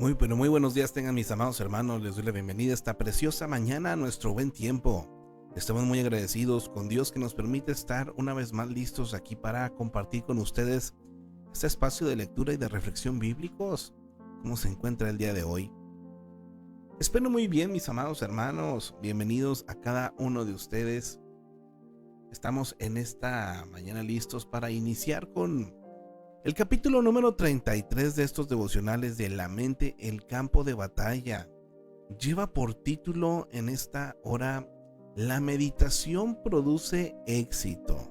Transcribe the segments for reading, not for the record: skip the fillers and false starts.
Pero muy buenos días tengan mis amados hermanos, les doy la bienvenida esta preciosa mañana a nuestro buen tiempo. Estamos muy agradecidos con Dios que nos permite estar una vez más listos aquí para compartir con ustedes este espacio de lectura y de reflexión bíblicos. ¿Cómo se encuentra el día de hoy? Espero muy bien, mis amados hermanos, bienvenidos a cada uno de ustedes. Estamos en esta mañana listos para iniciar con el capítulo número 33 de estos devocionales de La mente, el campo de batalla. Lleva por título en esta hora: La meditación produce éxito.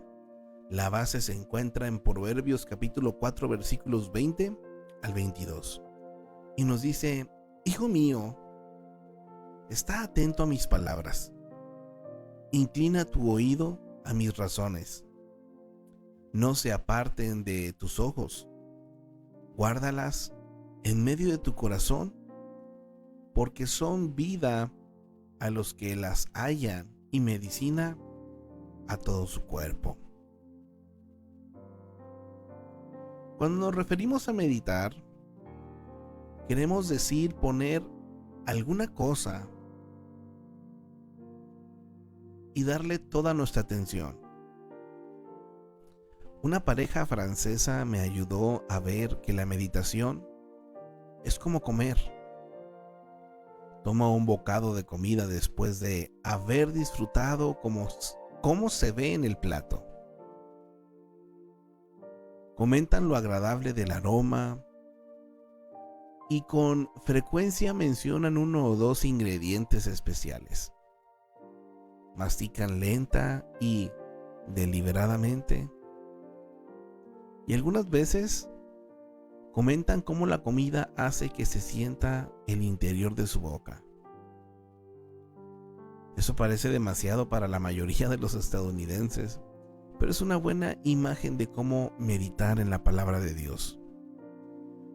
La base se encuentra en Proverbios capítulo 4 versículos 20 al 22. Y nos dice: Hijo mío, está atento a mis palabras. Inclina tu oído a mis razones. No se aparten de tus ojos. Guárdalas en medio de tu corazón, porque son vida a los que las hallan y medicina a todo su cuerpo. Cuando nos referimos a meditar, queremos decir poner alguna cosa y darle toda nuestra atención. Una pareja francesa me ayudó a ver que la meditación es como comer. Toma un bocado de comida después de haber disfrutado cómo se ve en el plato. Comentan lo agradable del aroma y con frecuencia mencionan uno o dos ingredientes especiales. Mastican lenta y deliberadamente. Y algunas veces comentan cómo la comida hace que se sienta el interior de su boca. Eso parece demasiado para la mayoría de los estadounidenses, pero es una buena imagen de cómo meditar en la palabra de Dios.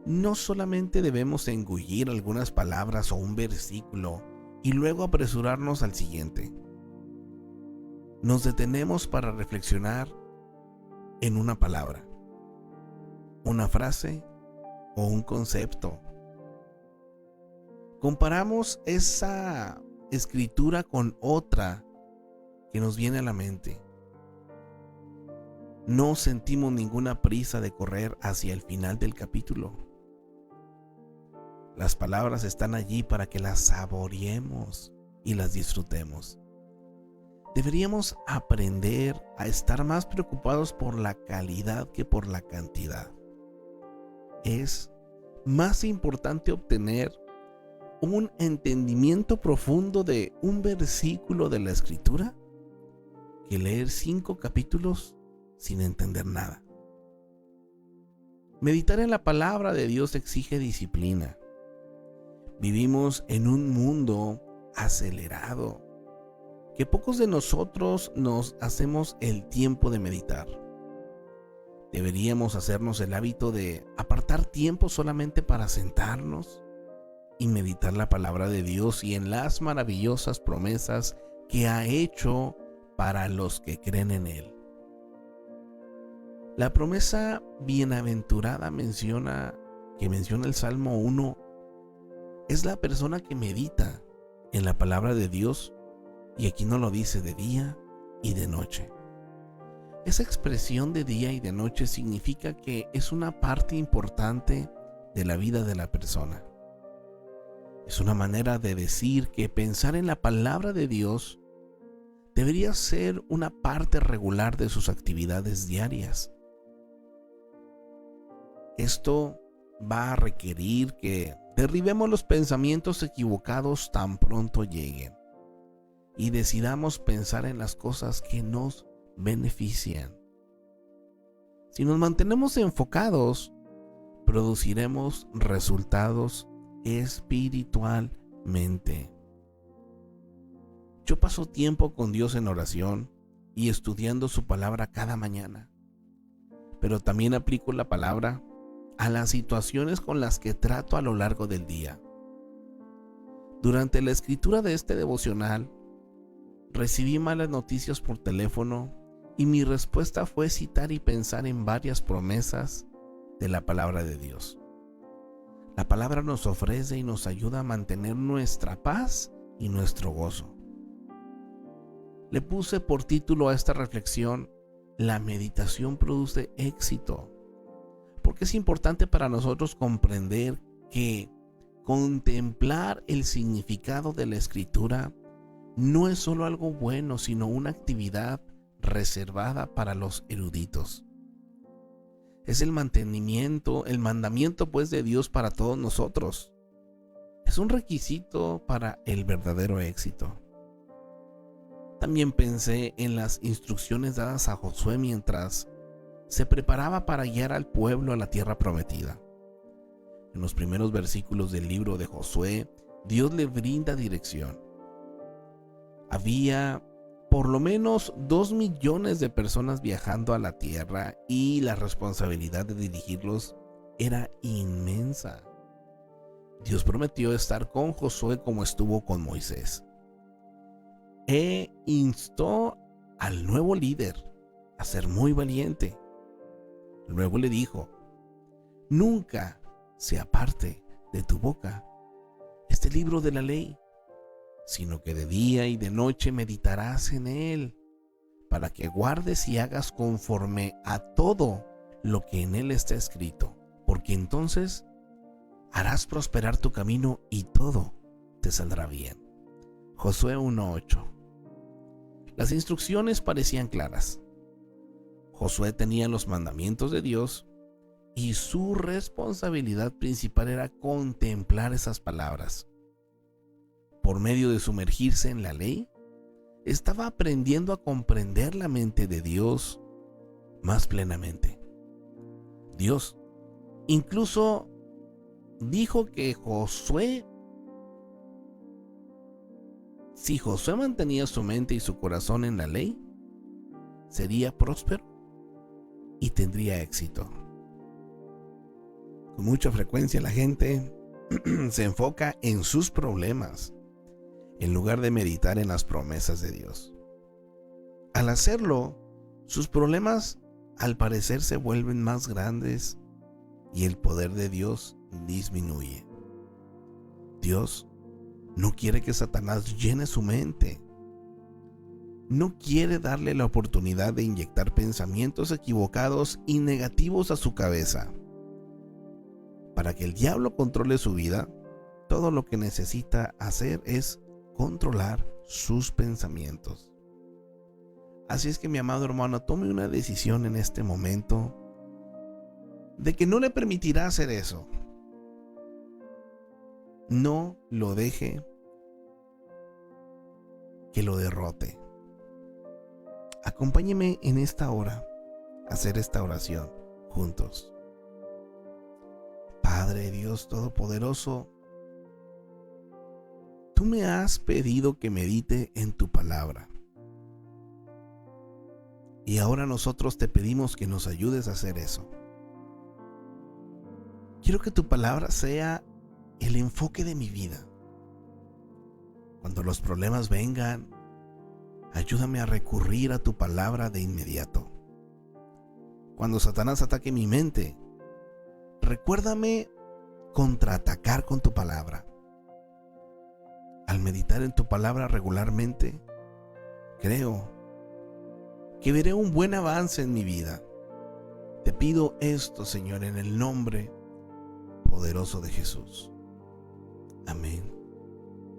No solamente debemos engullir algunas palabras o un versículo y luego apresurarnos al siguiente. Nos detenemos para reflexionar en una palabra, una frase o un concepto. Comparamos esa escritura con otra que nos viene a la mente. No sentimos ninguna prisa de correr hacia el final del capítulo. Las palabras están allí para que las saboreemos y las disfrutemos. Deberíamos aprender a estar más preocupados por la calidad que por la cantidad. Es más importante obtener un entendimiento profundo de un versículo de la Escritura que leer 5 capítulos sin entender nada. Meditar en la palabra de Dios exige disciplina. Vivimos en un mundo acelerado que pocos de nosotros nos hacemos el tiempo de meditar. Deberíamos hacernos el hábito de apartar tiempo solamente para sentarnos y meditar la palabra de Dios y en las maravillosas promesas que ha hecho para los que creen en Él. La promesa bienaventurada que menciona el Salmo 1 es la persona que medita en la palabra de Dios, y aquí no lo dice de día y de noche. Esa expresión de día y de noche significa que es una parte importante de la vida de la persona. Es una manera de decir que pensar en la palabra de Dios debería ser una parte regular de sus actividades diarias. Esto va a requerir que derribemos los pensamientos equivocados tan pronto lleguen y decidamos pensar en las cosas que nos benefician. Si nos mantenemos enfocados, produciremos resultados espiritualmente. Yo paso tiempo con Dios en oración y estudiando su palabra cada mañana, pero también aplico la palabra a las situaciones con las que trato a lo largo del día. Durante la escritura de este devocional, recibí malas noticias por teléfono y mi respuesta fue citar y pensar en varias promesas de la palabra de Dios. La palabra nos ofrece y nos ayuda a mantener nuestra paz y nuestro gozo. Le puse por título a esta reflexión: la meditación produce éxito, porque es importante para nosotros comprender que contemplar el significado de la Escritura no es solo algo bueno, sino una actividad reservada para los eruditos. Es el mandamiento pues de Dios para todos nosotros. Es un requisito para el verdadero éxito. También pensé en las instrucciones dadas a Josué mientras se preparaba para guiar al pueblo a la tierra prometida. En los primeros versículos del libro de Josué, Dios le brinda dirección. Había por lo menos 2 millones de personas viajando a la tierra y la responsabilidad de dirigirlos era inmensa. Dios prometió estar con Josué como estuvo con Moisés. E instó al nuevo líder a ser muy valiente. Luego le dijo: nunca se aparte de tu boca este libro de la ley, sino que de día y de noche meditarás en él, para que guardes y hagas conforme a todo lo que en él está escrito, porque entonces harás prosperar tu camino y todo te saldrá bien. Josué 1:8. Las instrucciones parecían claras. Josué tenía los mandamientos de Dios y su responsabilidad principal era contemplar esas palabras. Por medio de sumergirse en la ley, estaba aprendiendo a comprender la mente de Dios más plenamente. Dios incluso dijo que si Josué mantenía su mente y su corazón en la ley, sería próspero y tendría éxito. Con mucha frecuencia la gente se enfoca en sus problemas en lugar de meditar en las promesas de Dios. Al hacerlo, sus problemas al parecer se vuelven más grandes y el poder de Dios disminuye. Dios no quiere que Satanás llene su mente. No quiere darle la oportunidad de inyectar pensamientos equivocados y negativos a su cabeza. Para que el diablo controle su vida, todo lo que necesita hacer es controlar sus pensamientos. Así es que, mi amado hermano, tome una decisión en este momento de que no le permitirá hacer eso. No lo deje que lo derrote. Acompáñeme en esta hora a hacer esta oración juntos. Padre Dios Todopoderoso, tú me has pedido que medite en tu palabra. Y ahora nosotros te pedimos que nos ayudes a hacer eso. Quiero que tu palabra sea el enfoque de mi vida. Cuando los problemas vengan, ayúdame a recurrir a tu palabra de inmediato. Cuando Satanás ataque mi mente, recuérdame contraatacar con tu palabra. Al meditar en tu palabra regularmente, creo que veré un buen avance en mi vida. Te pido esto, Señor, en el nombre poderoso de Jesús. Amén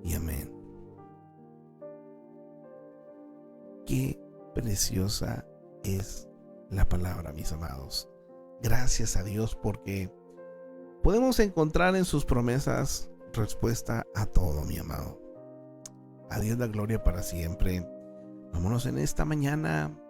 y amén. Qué preciosa es la palabra, mis amados. Gracias a Dios porque podemos encontrar en sus promesas respuesta a todo, mi amado. A Dios la gloria para siempre. Vámonos en esta mañana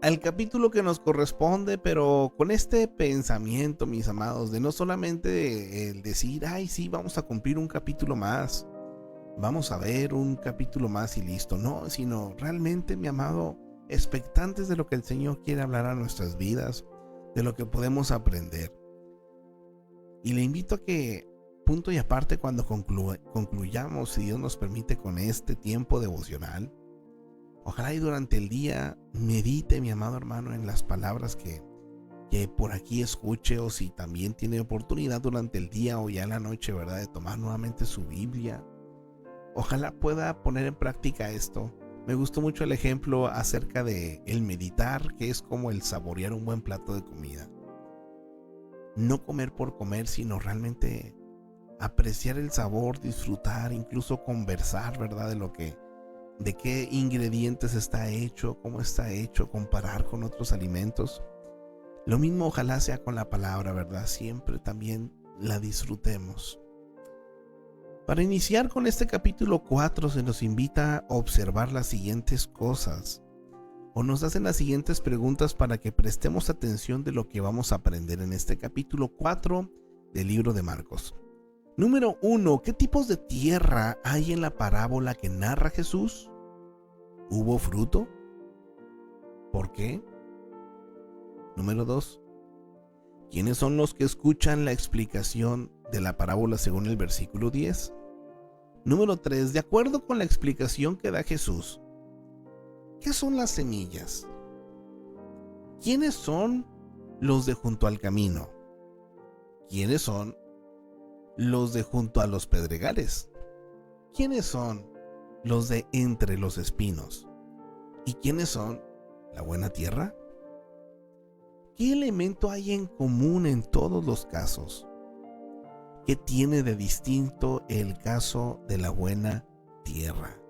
al capítulo que nos corresponde, pero con este pensamiento, mis amados, de no solamente el decir, ay, sí, vamos a cumplir un capítulo más, vamos a ver un capítulo más y listo, no, sino realmente, mi amado, expectantes de lo que el Señor quiere hablar a nuestras vidas, de lo que podemos aprender. Y le invito a que, punto y aparte, cuando concluyamos, si Dios nos permite, con este tiempo devocional, ojalá y durante el día medite, mi amado hermano, en las palabras que que por aquí escuche, o si también tiene oportunidad durante el día o ya en la noche, ¿verdad?, de tomar nuevamente su Biblia. Ojalá pueda poner en práctica esto. Me gustó mucho el ejemplo acerca de el meditar, que es como el saborear un buen plato de comida. No comer por comer, sino realmente apreciar el sabor, disfrutar, incluso conversar, ¿verdad?, de qué ingredientes está hecho, cómo está hecho, comparar con otros alimentos. Lo mismo ojalá sea con la palabra, ¿verdad? Siempre también la disfrutemos. Para iniciar con este capítulo 4 se nos invita a observar las siguientes cosas, o nos hacen las siguientes preguntas para que prestemos atención de lo que vamos a aprender en este capítulo 4 del libro de Marcos. Número 1. ¿Qué tipos de tierra hay en la parábola que narra Jesús? ¿Hubo fruto? ¿Por qué? Número 2. ¿Quiénes son los que escuchan la explicación de la parábola según el versículo 10? Número 3. De acuerdo con la explicación que da Jesús, ¿qué son las semillas? ¿Quiénes son los de junto al camino? ¿Quiénes son los de junto a los pedregales? ¿Quiénes son los de entre los espinos? ¿Y quiénes son la buena tierra? ¿Qué elemento hay en común en todos los casos? ¿Qué tiene de distinto el caso de la buena tierra?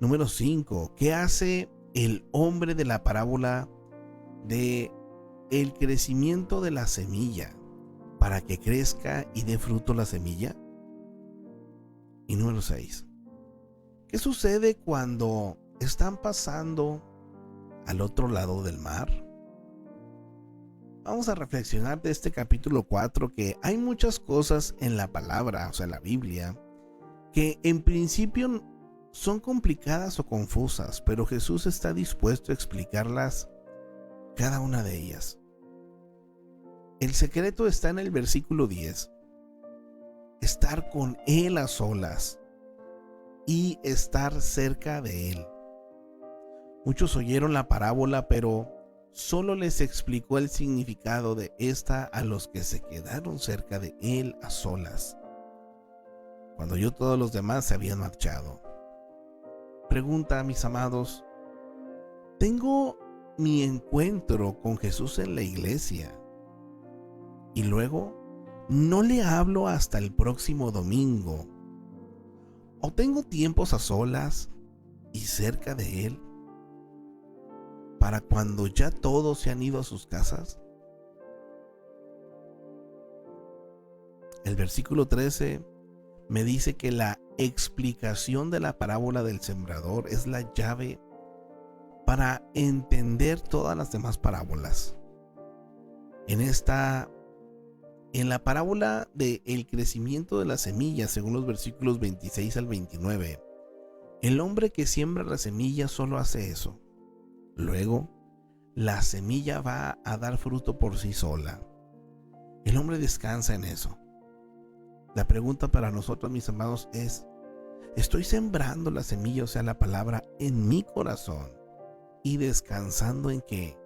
Número 5. ¿Qué hace el hombre de la parábola de el crecimiento de la semilla para que crezca y dé fruto la semilla? Y número 6. ¿Qué sucede cuando están pasando al otro lado del mar? Vamos a reflexionar de este capítulo 4 que hay muchas cosas en la palabra, o sea, en la Biblia, que en principio son complicadas o confusas, pero Jesús está dispuesto a explicarlas, cada una de ellas. El secreto está en el versículo 10. Estar con Él a solas y estar cerca de Él. Muchos oyeron la parábola, pero solo les explicó el significado de esta a los que se quedaron cerca de Él a solas, cuando ya todos los demás se habían marchado. Pregunta, mis amados, ¿tengo mi encuentro con Jesús en la iglesia y luego no le hablo hasta el próximo domingo? ¿O tengo tiempos a solas y cerca de Él para cuando ya todos se han ido a sus casas? El versículo 13 me dice que la explicación de la parábola del sembrador es la llave para entender todas las demás parábolas. En la parábola del crecimiento de la semilla, según los versículos 26 al 29, el hombre que siembra la semilla solo hace eso. Luego, la semilla va a dar fruto por sí sola. El hombre descansa en eso. La pregunta para nosotros, mis amados, es: ¿estoy sembrando la semilla, o sea, la palabra, en mi corazón y descansando en que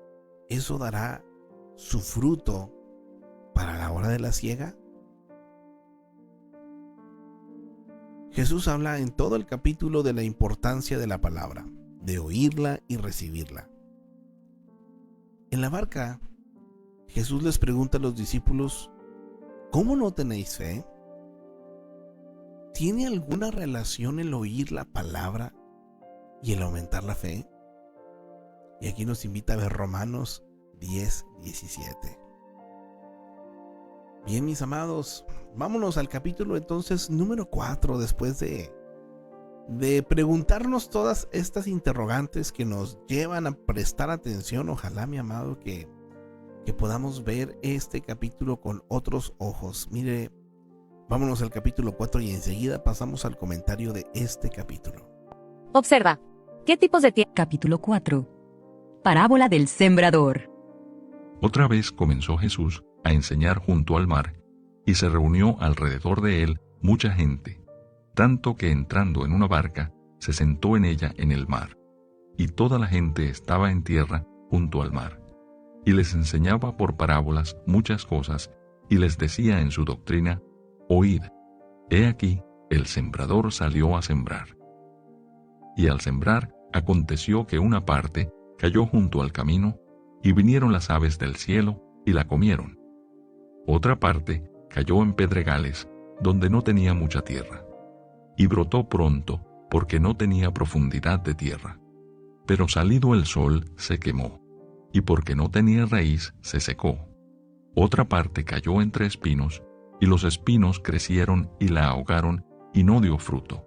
eso dará su fruto para la hora de la siega? Jesús habla en todo el capítulo de la importancia de la palabra, de oírla y recibirla. En la barca, Jesús les pregunta a los discípulos: ¿cómo no tenéis fe? ¿Tiene alguna relación el oír la palabra y el aumentar la fe? Y aquí nos invita a ver Romanos 10:17. Bien, mis amados, vámonos al capítulo entonces número 4, después de preguntarnos todas estas interrogantes que nos llevan a prestar atención. Ojalá, mi amado, que podamos ver este capítulo con otros ojos. Mire, vámonos al capítulo 4 y enseguida pasamos al comentario de este capítulo. Observa. ¿Qué tipos de tierra? Capítulo 4. Parábola del sembrador. Otra vez comenzó Jesús a enseñar junto al mar, y se reunió alrededor de él mucha gente, tanto que entrando en una barca, se sentó en ella en el mar, y toda la gente estaba en tierra junto al mar, y les enseñaba por parábolas muchas cosas, y les decía en su doctrina: Oíd, he aquí, el sembrador salió a sembrar. Y al sembrar, aconteció que una parte cayó junto al camino, y vinieron las aves del cielo, y la comieron. Otra parte cayó en pedregales, donde no tenía mucha tierra, y brotó pronto, porque no tenía profundidad de tierra. Pero salido el sol, se quemó, y porque no tenía raíz, se secó. Otra parte cayó entre espinos, y los espinos crecieron y la ahogaron, y no dio fruto.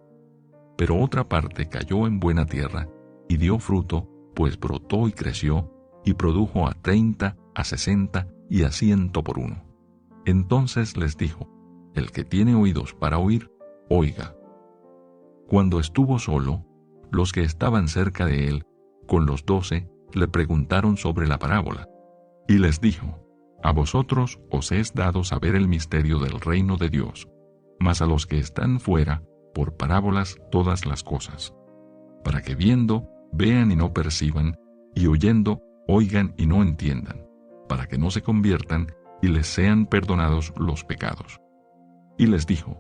Pero otra parte cayó en buena tierra, y dio fruto, pues brotó y creció, y produjo a 30, a 60 y a 100 por uno. Entonces les dijo: El que tiene oídos para oír, oiga. Cuando estuvo solo, los que estaban cerca de él, con los 12, le preguntaron sobre la parábola. Y les dijo: A vosotros os es dado saber el misterio del reino de Dios, mas a los que están fuera, por parábolas todas las cosas, para que viendo, vean y no perciban, y oyendo, oigan y no entiendan, para que no se conviertan y les sean perdonados los pecados. Y les dijo: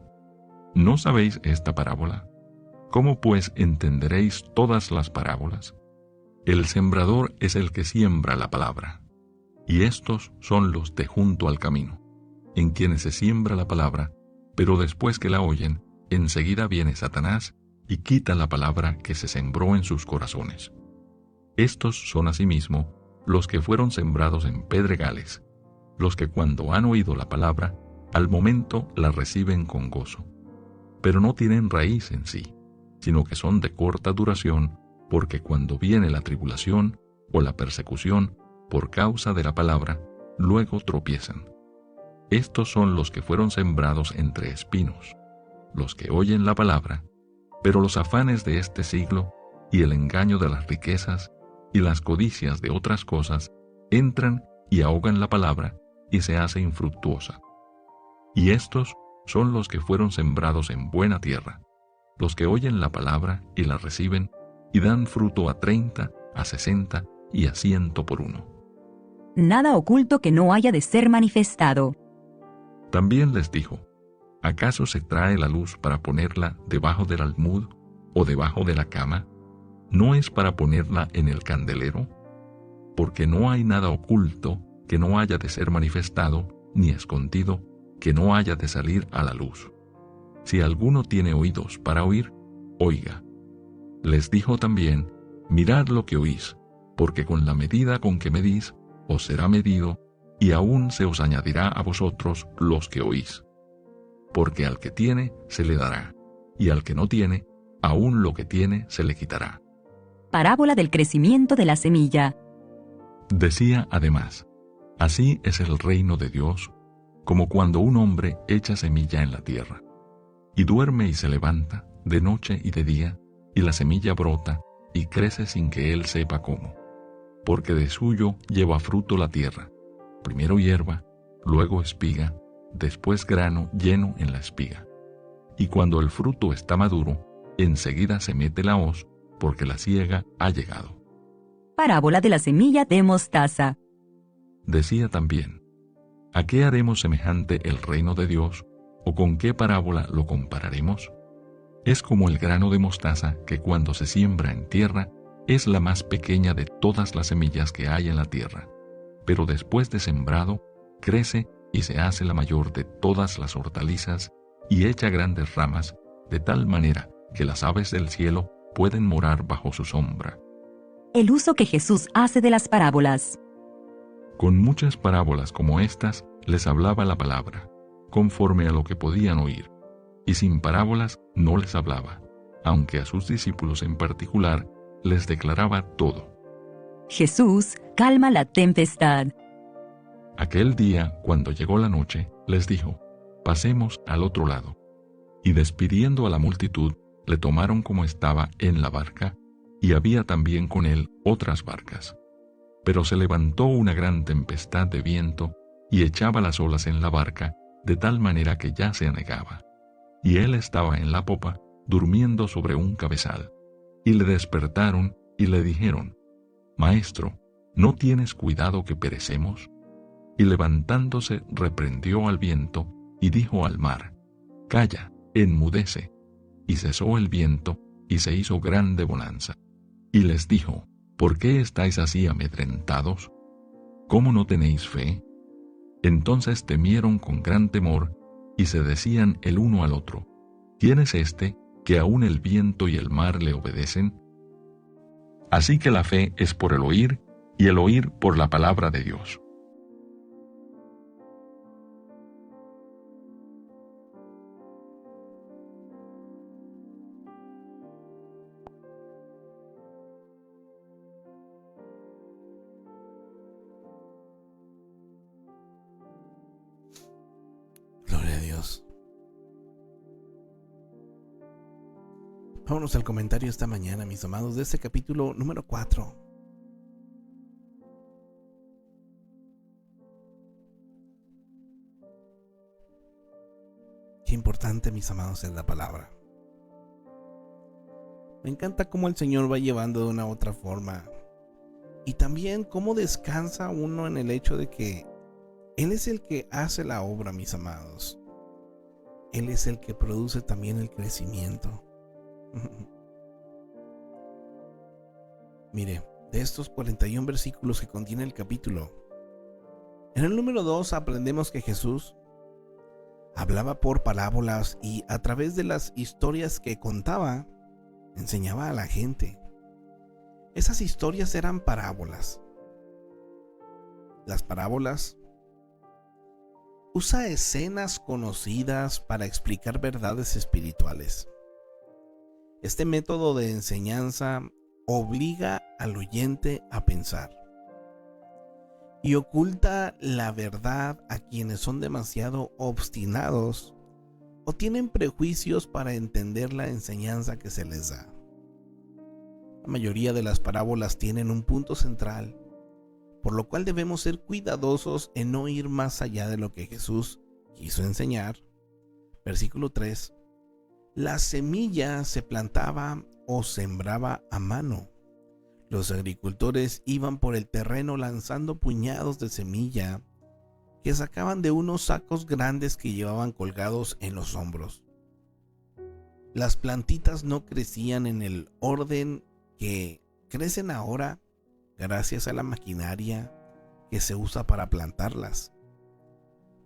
¿No sabéis esta parábola? ¿Cómo pues entenderéis todas las parábolas? El sembrador es el que siembra la palabra, y estos son los de junto al camino, en quienes se siembra la palabra, pero después que la oyen, enseguida viene Satanás y quita la palabra que se sembró en sus corazones. Estos son asimismo los que fueron sembrados en pedregales, los que cuando han oído la palabra, al momento la reciben con gozo, pero no tienen raíz en sí, sino que son de corta duración, porque cuando viene la tribulación o la persecución por causa de la palabra, luego tropiezan. Estos son los que fueron sembrados entre espinos, los que oyen la palabra, pero los afanes de este siglo y el engaño de las riquezas y las codicias de otras cosas entran y ahogan la palabra y se hace infructuosa. Y estos son los que fueron sembrados en buena tierra, los que oyen la palabra y la reciben y dan fruto a 30, a 60 y a 100 por uno. Nada oculto que no haya de ser manifestado. También les dijo: ¿Acaso se trae la luz para ponerla debajo del almud o debajo de la cama? ¿No es para ponerla en el candelero? Porque no hay nada oculto que no haya de ser manifestado, ni escondido que no haya de salir a la luz. Si alguno tiene oídos para oír, oiga. Les dijo también: Mirad lo que oís, porque con la medida con que medís, os será medido, y aún se os añadirá a vosotros los que oís. Porque al que tiene, se le dará, y al que no tiene, aún lo que tiene se le quitará. Parábola del crecimiento de la semilla. Decía además: Así es el reino de Dios, como cuando un hombre echa semilla en la tierra, y duerme y se levanta, de noche y de día, y la semilla brota, y crece sin que él sepa cómo. Porque de suyo lleva fruto la tierra, primero hierba, luego espiga, después grano lleno en la espiga. Y cuando el fruto está maduro, enseguida se mete la hoz, porque la siega ha llegado. Parábola de la semilla de mostaza. Decía también: ¿A qué haremos semejante el reino de Dios, o con qué parábola lo compararemos? Es como el grano de mostaza que cuando se siembra en tierra es la más pequeña de todas las semillas que hay en la tierra, pero después de sembrado crece y se hace la mayor de todas las hortalizas y echa grandes ramas, de tal manera que las aves del cielo pueden morar bajo su sombra. El uso que Jesús hace de las parábolas. Con muchas parábolas como estas les hablaba la palabra, conforme a lo que podían oír, y sin parábolas no les hablaba, aunque a sus discípulos en particular les declaraba todo. Jesús calma la tempestad. Aquel día, cuando llegó la noche, les dijo: Pasemos al otro lado. Y despidiendo a la multitud, le tomaron como estaba en la barca, y había también con él otras barcas. Pero se levantó una gran tempestad de viento, y echaba las olas en la barca, de tal manera que ya se anegaba. Y él estaba en la popa, durmiendo sobre un cabezal. Y le despertaron y le dijeron: Maestro, ¿no tienes cuidado que perecemos? Y levantándose reprendió al viento y dijo al mar: Calla, enmudece. Y cesó el viento y se hizo grande bonanza. Y les dijo: ¿Por qué estáis así amedrentados? ¿Cómo no tenéis fe? Entonces temieron con gran temor y se decían el uno al otro: ¿Quién es este que aun el viento y el mar le obedecen? Así que la fe es por el oír, y el oír por la palabra de Dios. Gloria a Dios. Vámonos al comentario esta mañana, mis amados, de este capítulo número 4. Qué importante, mis amados, es la palabra. Me encanta cómo el Señor va llevando de una u otra forma. Y también cómo descansa uno en el hecho de que Él es el que hace la obra, mis amados. Él es el que produce también el crecimiento. Mire, de estos 41 versículos que contiene el capítulo, en el número 2 aprendemos que Jesús hablaba por parábolas y a través de las historias que contaba, enseñaba a la gente. Esas historias eran parábolas. Las parábolas usa escenas conocidas para explicar verdades espirituales. Este método de enseñanza obliga al oyente a pensar y oculta la verdad a quienes son demasiado obstinados o tienen prejuicios para entender la enseñanza que se les da. La mayoría de las parábolas tienen un punto central, por lo cual debemos ser cuidadosos en no ir más allá de lo que Jesús quiso enseñar. Versículo 3. La semilla se plantaba o sembraba a mano. Los agricultores iban por el terreno lanzando puñados de semilla que sacaban de unos sacos grandes que llevaban colgados en los hombros. Las plantitas no crecían en el orden que crecen ahora gracias a la maquinaria que se usa para plantarlas.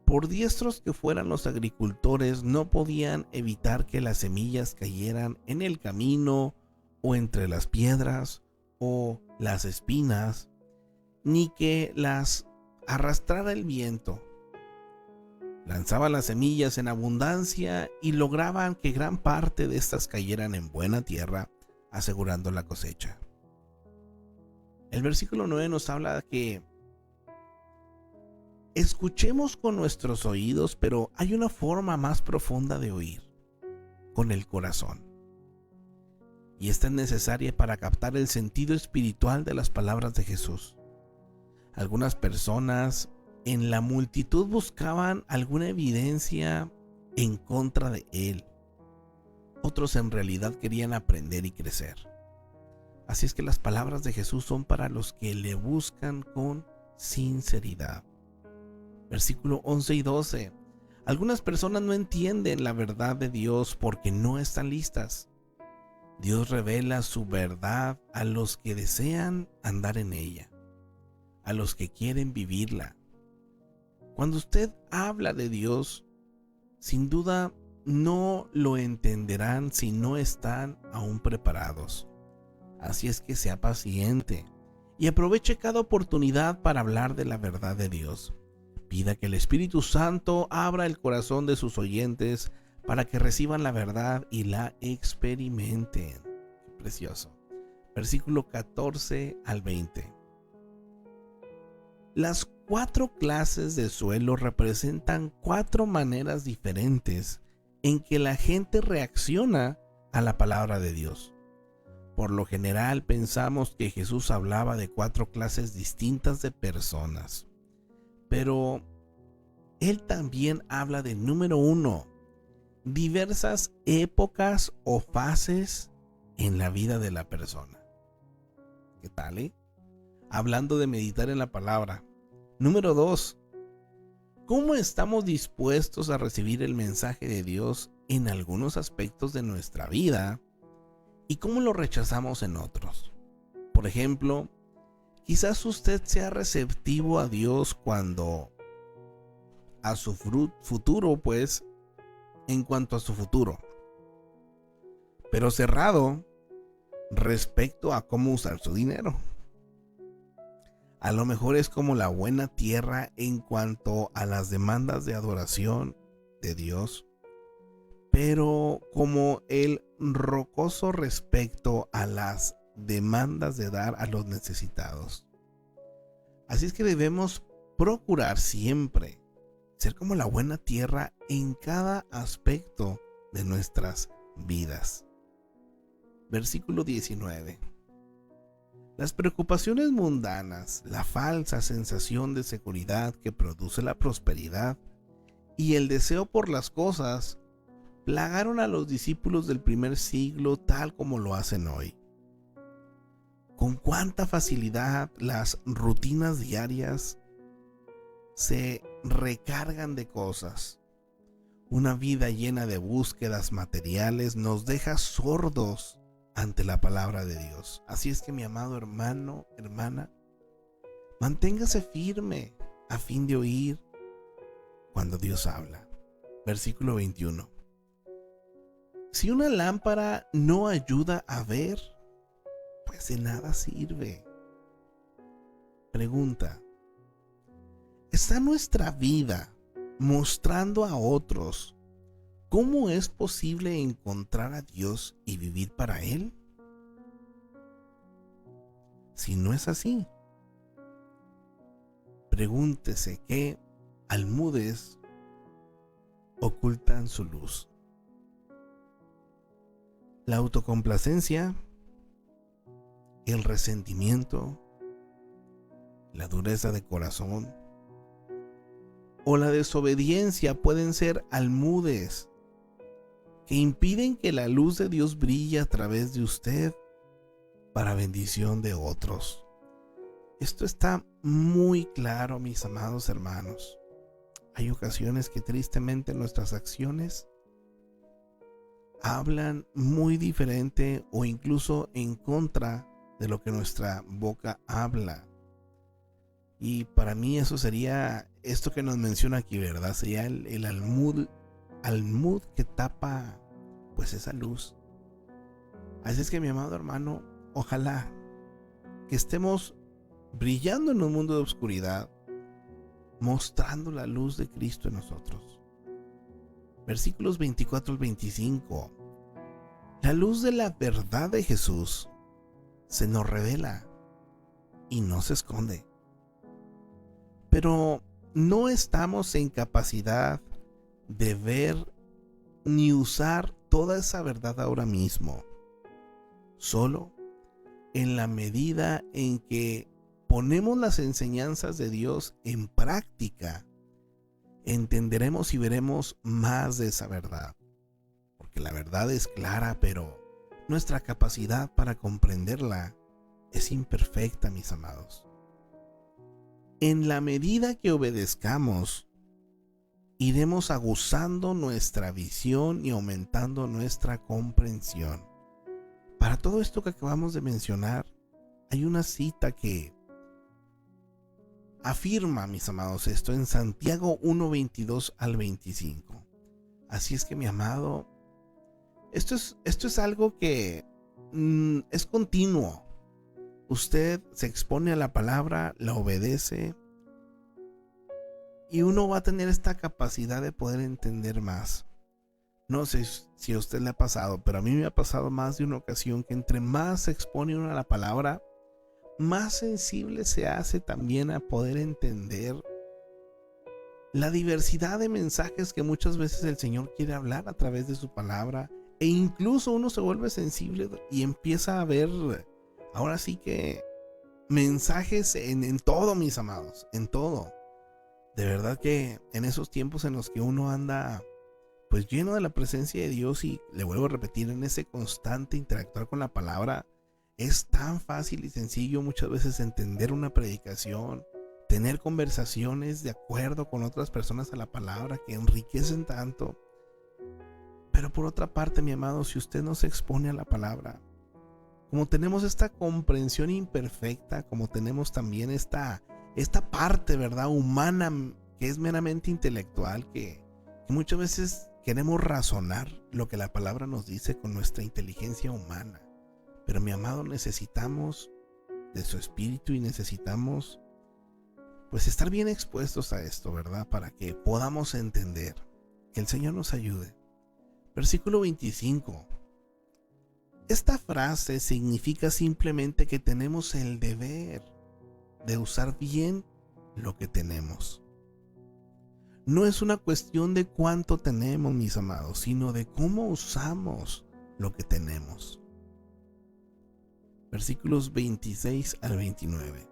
Por diestros que fueran los agricultores, no podían evitar que las semillas cayeran en el camino o entre las piedras o las espinas, ni que las arrastrara el viento. Lanzaban las semillas en abundancia y lograban que gran parte de estas cayeran en buena tierra, asegurando la cosecha. El versículo 9 nos habla de que escuchemos con nuestros oídos, pero hay una forma más profunda de oír, con el corazón. Y esta es necesaria para captar el sentido espiritual de las palabras de Jesús. Algunas personas en la multitud buscaban alguna evidencia en contra de Él. Otros en realidad querían aprender y crecer. Así es que las palabras de Jesús son para los que le buscan con sinceridad. Versículo 11 y 12. Algunas personas no entienden la verdad de Dios porque no están listas. Dios revela su verdad a los que desean andar en ella, a los que quieren vivirla. Cuando usted habla de Dios, sin duda no lo entenderán si no están aún preparados. Así es que sea paciente y aproveche cada oportunidad para hablar de la verdad de Dios. Pida que el Espíritu Santo abra el corazón de sus oyentes para que reciban la verdad y la experimenten. Qué precioso. Versículo 14 al 20. Las 4 clases de suelo representan 4 maneras diferentes en que la gente reacciona a la palabra de Dios. Por lo general pensamos que Jesús hablaba de 4 clases distintas de personas. Pero Él también habla de número 1, diversas épocas o fases en la vida de la persona. ¿Qué tal, hablando de meditar en la palabra. Número 2, ¿cómo estamos dispuestos a recibir el mensaje de Dios en algunos aspectos de nuestra vida y cómo lo rechazamos en otros? Por ejemplo, quizás usted sea receptivo a Dios cuando a su futuro, pues, en cuanto a su futuro, pero cerrado respecto a cómo usar su dinero. A lo mejor es como la buena tierra en cuanto a las demandas de adoración de Dios, pero como el rocoso respecto a las demandas de dar a los necesitados. Así es que debemos procurar siempre ser como la buena tierra en cada aspecto de nuestras vidas. Versículo 19. Las preocupaciones mundanas, la falsa sensación de seguridad que produce la prosperidad y el deseo por las cosas plagaron a los discípulos del primer siglo tal como lo hacen hoy. Con cuánta facilidad las rutinas diarias se recargan de cosas. Una vida llena de búsquedas materiales nos deja sordos ante la palabra de Dios. Así es que, mi amado hermano, hermana, manténgase firme a fin de oír cuando Dios habla. Versículo 21. Si una lámpara no ayuda a ver, pues de nada sirve. Pregunta: ¿está nuestra vida mostrando a otros cómo es posible encontrar a Dios y vivir para Él? Si no es así, pregúntese qué almudes ocultan su luz. La autocomplacencia, el resentimiento, la dureza de corazón o la desobediencia pueden ser almudes que impiden que la luz de Dios brille a través de usted para bendición de otros. Esto está muy claro, mis amados hermanos. Hay ocasiones que tristemente nuestras acciones hablan muy diferente o incluso en contra de lo que nuestra boca habla. Y para mí eso sería esto que nos menciona aquí, ¿verdad? Sería el almud que tapa pues esa luz. Así es que, mi amado hermano, ojalá que estemos brillando en un mundo de oscuridad, mostrando la luz de Cristo en nosotros. Versículos 24 al 25. La luz de la verdad de Jesús se nos revela y no se esconde. Pero no estamos en capacidad de ver ni usar toda esa verdad ahora mismo. Solo en la medida en que ponemos las enseñanzas de Dios en práctica, entenderemos y veremos más de esa verdad. Porque la verdad es clara, pero nuestra capacidad para comprenderla es imperfecta, mis amados. En la medida que obedezcamos, iremos aguzando nuestra visión y aumentando nuestra comprensión. Para todo esto que acabamos de mencionar, hay una cita que afirma, mis amados, esto en Santiago 1:22 al 25. Así es que, mi amado, esto es algo que es continuo. Usted se expone a la palabra, la obedece, y uno va a tener esta capacidad de poder entender más. No sé si a usted le ha pasado, pero a mí me ha pasado más de una ocasión que entre más se expone uno a la palabra, más sensible se hace también a poder entender la diversidad de mensajes que muchas veces el Señor quiere hablar a través de su palabra. E incluso uno se vuelve sensible y empieza a ver, ahora sí que, mensajes en todo, mis amados, en todo. De verdad que en esos tiempos en los que uno anda pues lleno de la presencia de Dios, y le vuelvo a repetir, en ese constante interactuar con la palabra, Es tan fácil y sencillo muchas veces entender una predicación, tener conversaciones de acuerdo con otras personas a la palabra que enriquecen tanto. Pero por otra parte, mi amado, si usted no se expone a la palabra, como tenemos esta comprensión imperfecta, como tenemos también esta parte, ¿verdad?, humana, que es meramente intelectual, que muchas veces queremos razonar lo que la palabra nos dice con nuestra inteligencia humana. Pero mi amado, necesitamos de su espíritu y necesitamos pues estar bien expuestos a esto, ¿verdad? Para que podamos entender. Que el Señor nos ayude. Versículo 25. Esta frase significa simplemente que tenemos el deber de usar bien lo que tenemos. No es una cuestión de cuánto tenemos, mis amados, sino de cómo usamos lo que tenemos. Versículos 26 al 29.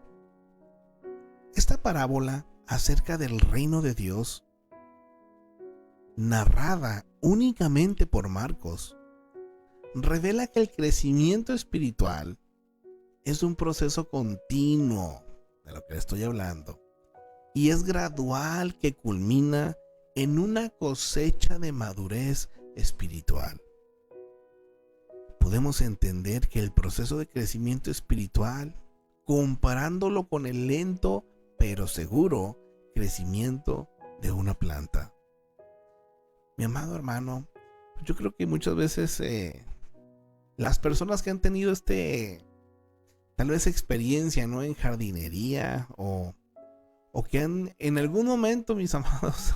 Esta parábola acerca del reino de Dios, narrada únicamente por Marcos, revela que el crecimiento espiritual es un proceso continuo, de lo que estoy hablando, y es gradual, que culmina en una cosecha de madurez espiritual. Podemos entender que el proceso de crecimiento espiritual, comparándolo con el lento pero seguro crecimiento de una planta. Mi amado hermano, yo creo que muchas veces las personas que han tenido tal vez experiencia, ¿no?, en jardinería o que han en algún momento, mis amados,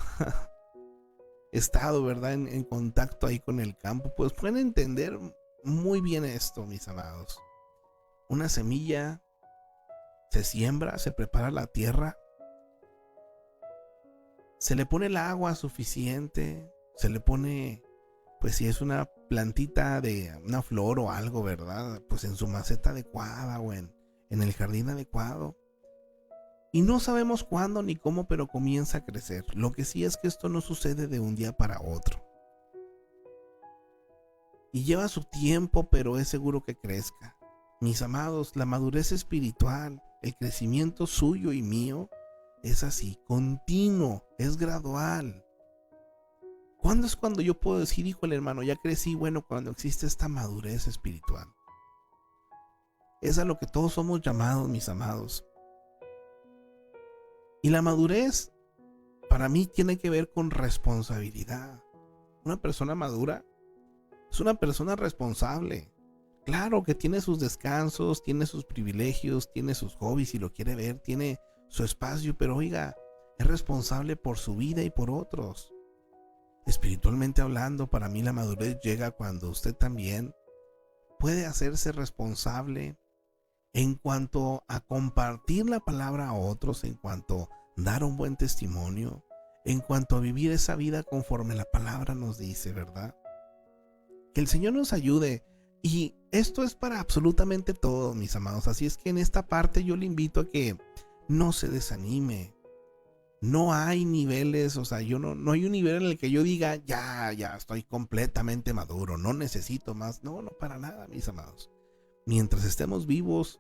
estado, ¿verdad?, en contacto ahí con el campo, pues pueden entender muy bien esto, mis amados. Una semilla se siembra, se prepara la tierra, se le pone el agua suficiente, se le pone, pues si es una plantita de una flor o algo, ¿verdad?, pues en su maceta adecuada o en el jardín adecuado. Y no sabemos cuándo ni cómo, pero comienza a crecer. Lo que sí es que esto no sucede de un día para otro. Y lleva su tiempo, pero es seguro que crezca. Mis amados, la madurez espiritual, el crecimiento suyo y mío, es así, continuo, es gradual. ¿Cuándo es cuando yo puedo decir, híjole hermano, ya crecí? Bueno, cuando existe esta madurez espiritual. Es a lo que todos somos llamados, mis amados. Y la madurez, para mí, tiene que ver con responsabilidad. Una persona madura es una persona responsable. Claro que tiene sus descansos, tiene sus privilegios, tiene sus hobbies, si lo quiere ver, tiene su espacio, pero oiga, es responsable por su vida y por otros. Espiritualmente hablando, para mí la madurez llega cuando usted también puede hacerse responsable en cuanto a compartir la palabra a otros, en cuanto a dar un buen testimonio, en cuanto a vivir esa vida conforme la palabra nos dice, ¿verdad? Que el Señor nos ayude. Y esto es para absolutamente todo, mis amados. Así es que en esta parte yo le invito a que no se desanime. No hay niveles, o sea, no hay un nivel en el que yo diga, ya estoy completamente maduro, no necesito más. No, para nada, mis amados. Mientras estemos vivos,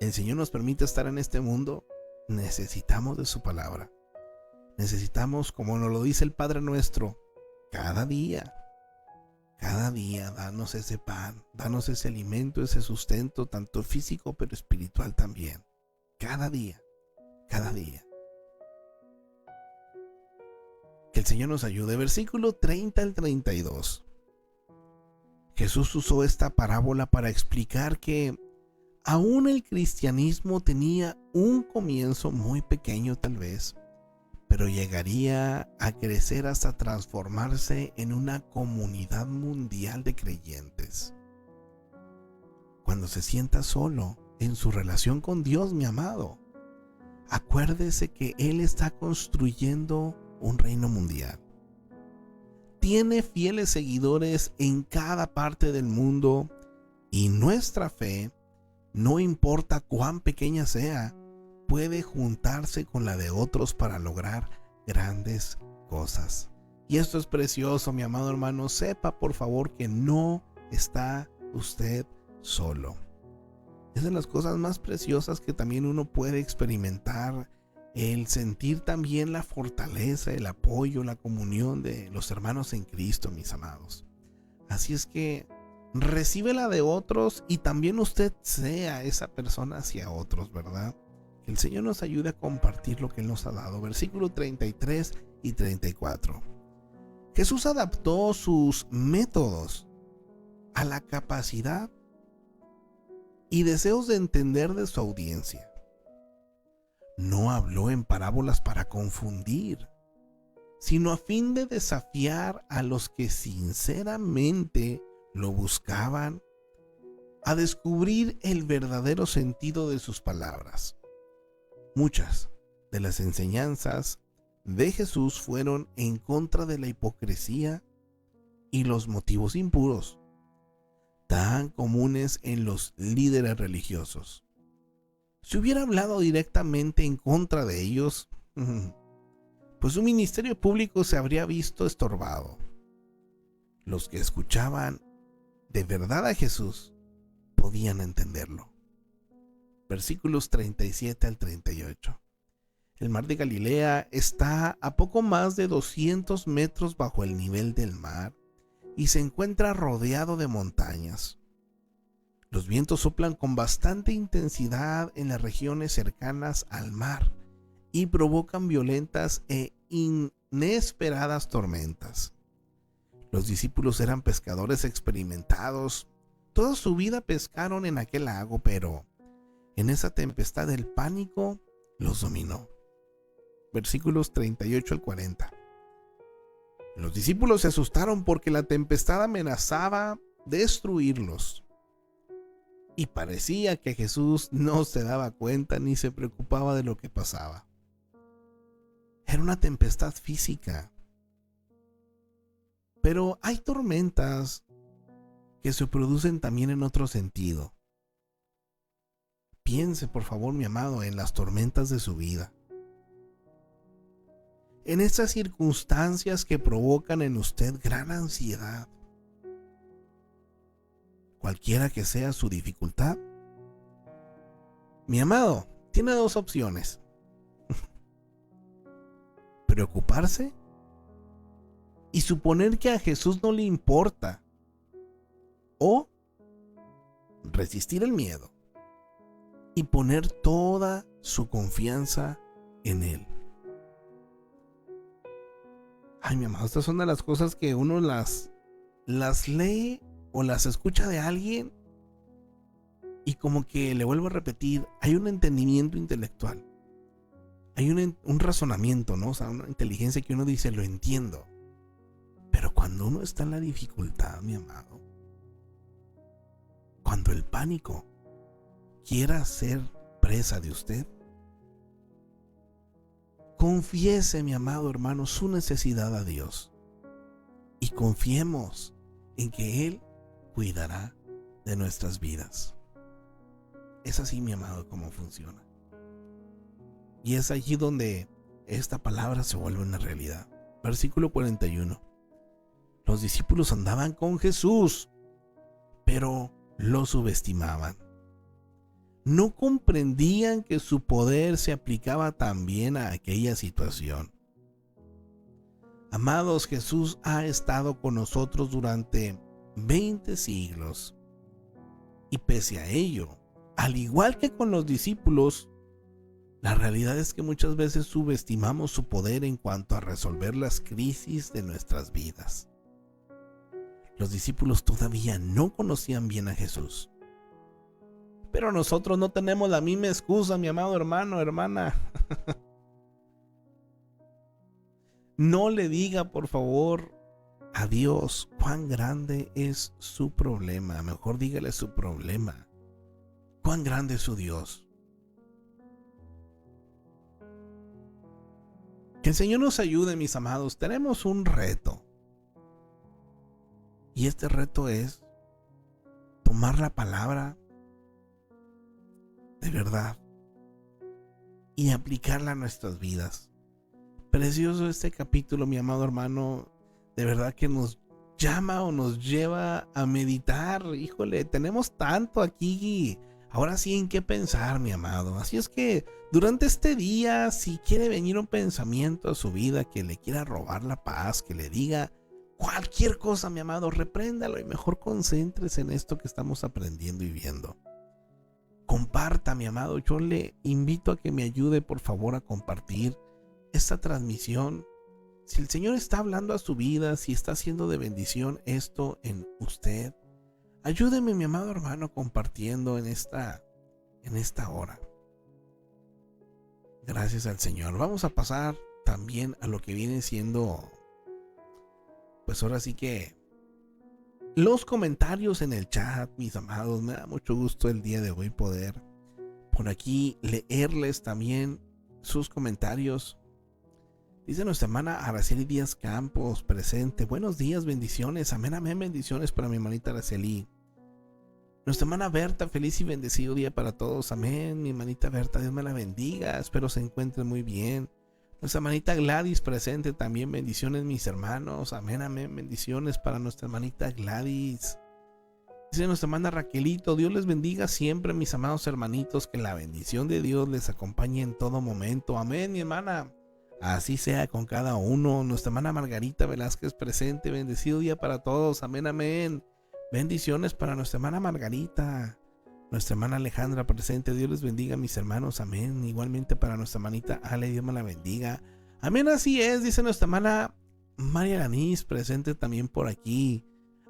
el Señor nos permite estar en este mundo, necesitamos de su palabra. Necesitamos, como nos lo dice el Padre Nuestro, cada día, danos ese pan, danos ese alimento, ese sustento, tanto físico pero espiritual también. Cada día. Que el Señor nos ayude. Versículo 30 al 32. Jesús usó esta parábola para explicar que aún el cristianismo tenía un comienzo muy pequeño tal vez, pero llegaría a crecer hasta transformarse en una comunidad mundial de creyentes. Cuando se sienta solo en su relación con Dios, mi amado, acuérdese que Él está construyendo un reino mundial. Tiene fieles seguidores en cada parte del mundo y nuestra fe, no importa cuán pequeña sea, puede juntarse con la de otros para lograr grandes cosas. Y esto es precioso, mi amado hermano. Sepa por favor que no está usted solo. Es de las cosas más preciosas que también uno puede experimentar, el sentir también la fortaleza, el apoyo, la comunión de los hermanos en Cristo, mis amados. Así es que recibe la de otros y también usted sea esa persona hacia otros, ¿verdad? Que el Señor nos ayude a compartir lo que Él nos ha dado. Versículo 33 y 34. Jesús adaptó sus métodos a la capacidad y deseos de entender de su audiencia. No habló en parábolas para confundir, sino a fin de desafiar a los que sinceramente lo buscaban a descubrir el verdadero sentido de sus palabras. Muchas de las enseñanzas de Jesús fueron en contra de la hipocresía y los motivos impuros, tan comunes en los líderes religiosos. Si hubiera hablado directamente en contra de ellos, pues su ministerio público se habría visto estorbado. Los que escuchaban de verdad a Jesús podían entenderlo. Versículos 37 al 38. El mar de Galilea está a poco más de 200 metros bajo el nivel del mar y se encuentra rodeado de montañas. Los vientos soplan con bastante intensidad en las regiones cercanas al mar y provocan violentas e inesperadas tormentas. Los discípulos eran pescadores experimentados. Toda su vida pescaron en aquel lago, pero en esa tempestad el pánico los dominó. Versículos 38 al 40. Los discípulos se asustaron porque la tempestad amenazaba destruirlos. Y parecía que Jesús no se daba cuenta ni se preocupaba de lo que pasaba. Era una tempestad física. Pero hay tormentas que se producen también en otro sentido. Piense, por favor, mi amado, en las tormentas de su vida. En esas circunstancias que provocan en usted gran ansiedad. Cualquiera que sea su dificultad, mi amado, tiene dos opciones. Preocuparse y suponer que a Jesús no le importa, o resistir el miedo y poner toda su confianza en Él. Ay, mi amado, estas son de las cosas que uno las lee o las escucha de alguien y como que le vuelvo a repetir, hay un entendimiento intelectual, hay un razonamiento, ¿no? O sea, una inteligencia que uno dice, lo entiendo. Pero cuando uno está en la dificultad, mi amado, cuando el pánico quiera ser presa de usted, confiese, mi amado hermano, su necesidad a Dios y confiemos en que Él cuidará de nuestras vidas. Es así, mi amado, como funciona. Y es allí donde esta palabra se vuelve una realidad. Versículo 41. Los discípulos andaban con Jesús, pero lo subestimaban. No comprendían que su poder se aplicaba también a aquella situación. Amados, Jesús ha estado con nosotros durante 20 siglos. Y pese a ello, al igual que con los discípulos, la realidad es que muchas veces subestimamos su poder en cuanto a resolver las crisis de nuestras vidas. Los discípulos todavía no conocían bien a Jesús. Pero nosotros no tenemos la misma excusa, mi amado hermano, hermana. No le diga, por favor, a Dios cuán grande es su problema. Mejor dígale su problema. Cuán grande es su Dios. Que el Señor nos ayude, mis amados. Tenemos un reto. Y este reto es tomar la palabra de verdad y aplicarla a nuestras vidas. Precioso este capítulo, mi amado hermano. De verdad que nos llama o nos lleva a meditar. Híjole, tenemos tanto aquí. Ahora sí en qué pensar, mi amado. Así es que durante este día, si quiere venir un pensamiento a su vida que le quiera robar la paz, que le diga cualquier cosa, mi amado, repréndalo y mejor concéntrese en esto que estamos aprendiendo y viendo. Comparta, mi amado. Yo le invito a que me ayude, por favor, a compartir esta transmisión. Si el Señor está hablando a su vida, si está haciendo de bendición esto en usted, ayúdeme, mi amado hermano, compartiendo en esta hora. Gracias al Señor. Vamos a pasar también a lo que viene siendo, pues ahora sí que los comentarios en el chat, mis amados. Me da mucho gusto el día de hoy poder por aquí leerles también sus comentarios. Dice nuestra hermana Araceli Díaz Campos, presente. Buenos días, bendiciones. Amén, amén, bendiciones para mi hermanita Araceli. Nuestra hermana Berta, feliz y bendecido día para todos. Amén, mi hermanita Berta, Dios me la bendiga. Espero se encuentren muy bien. Nuestra hermanita Gladys, presente también. Bendiciones, mis hermanos. Amén, amén, bendiciones para nuestra hermanita Gladys. Dice nuestra hermana Raquelito, Dios les bendiga siempre, mis amados hermanitos. Que la bendición de Dios les acompañe en todo momento. Amén, mi hermana. Así sea con cada uno. Nuestra hermana Margarita Velázquez, presente. Bendecido día para todos. Amén, amén. Bendiciones para nuestra hermana Margarita. Nuestra hermana Alejandra, presente. Dios les bendiga, mis hermanos. Amén. Igualmente para nuestra hermanita Ale, Dios me la bendiga. Amén, así es. Dice nuestra hermana María Lanís, presente también por aquí.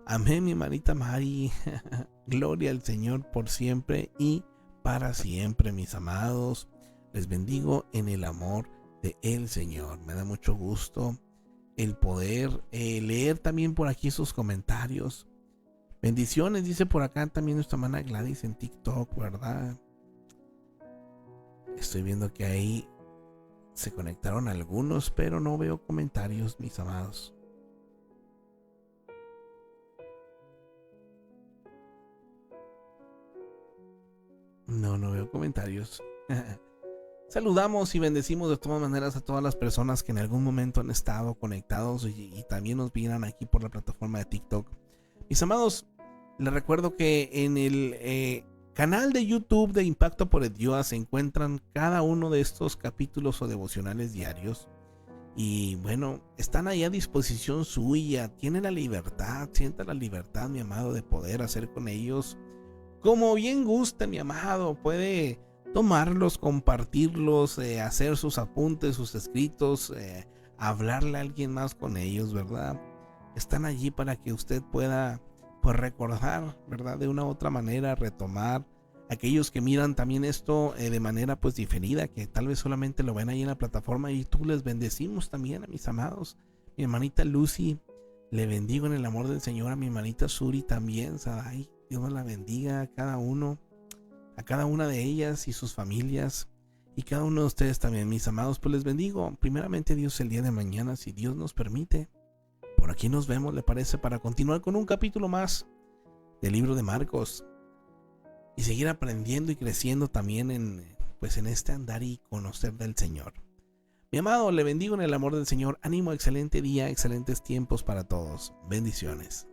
Amén, mi hermanita Mari. Gloria al Señor por siempre y para siempre, mis amados. Les bendigo en el amor de el Señor. Me da mucho gusto el poder leer también por aquí sus comentarios. Bendiciones, dice por acá también nuestra hermana Gladys en TikTok, ¿verdad? Estoy viendo que ahí se conectaron algunos, pero no veo comentarios, mis amados. No veo comentarios. Saludamos y bendecimos de todas maneras a todas las personas que en algún momento han estado conectados y también nos miran aquí por la plataforma de TikTok. Mis amados, les recuerdo que en el canal de YouTube de Impacto por el Dios se encuentran cada uno de estos capítulos o devocionales diarios. Y bueno, están ahí a disposición suya. Tiene la libertad, sienta la libertad, mi amado, de poder hacer con ellos como bien guste, mi amado. Puede tomarlos, compartirlos, hacer sus apuntes, sus escritos, hablarle a alguien más con ellos, ¿verdad? Están allí para que usted pueda, pues, recordar, ¿verdad? De una u otra manera, retomar. Aquellos que miran también esto de manera pues diferida, que tal vez solamente lo ven ahí en la plataforma, y tú les bendecimos también a mis amados. Mi hermanita Lucy, le bendigo en el amor del Señor. A mi hermanita Suri también, Sadai, Dios me la bendiga a cada uno, a cada una de ellas y sus familias, y cada uno de ustedes también, mis amados. Pues les bendigo primeramente Dios el día de mañana, si Dios nos permite. Por aquí nos vemos, ¿le parece? Para continuar con un capítulo más del libro de Marcos y seguir aprendiendo y creciendo también en este andar y conocer del Señor. Mi amado, le bendigo en el amor del Señor. Ánimo, excelente día, excelentes tiempos para todos. Bendiciones.